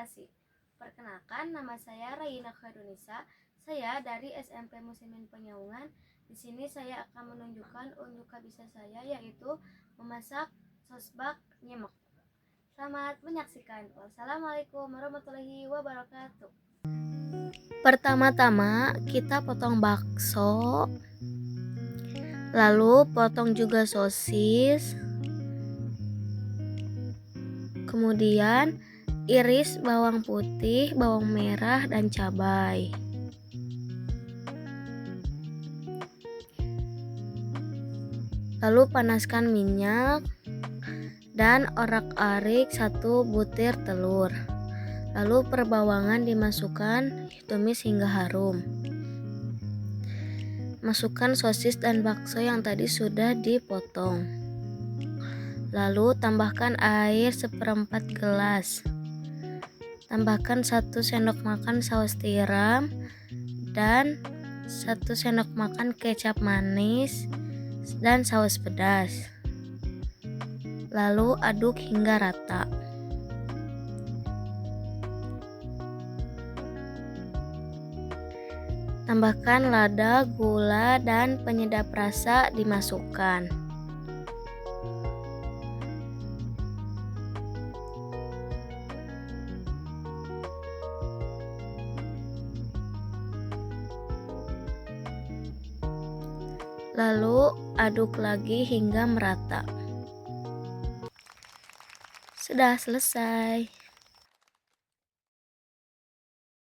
basa-basi. Perkenalkan, nama saya Raina Khairunisa. Saya dari SMP Muslimin Penyaungan. Di sini saya akan menunjukkan unjuk bisa saya, yaitu memasak sosbak nyemek. Selamat menyaksikan. Wassalamualaikum warahmatullahi wabarakatuh. Pertama-tama kita potong bakso, lalu potong juga sosis, kemudian iris bawang putih, bawang merah, dan cabai. Lalu panaskan minyak dan orak-arik 1 butir telur. Lalu perbawangan dimasukkan, tumis hingga harum. Masukkan sosis dan bakso yang tadi sudah dipotong. Lalu tambahkan air 1/4 gelas. Tambahkan 1 sendok makan saus tiram dan 1 sendok makan kecap manis dan saus pedas. Lalu aduk hingga rata. Tambahkan lada, gula, dan penyedap rasa dimasukkan. Lalu aduk lagi hingga merata. Sudah selesai.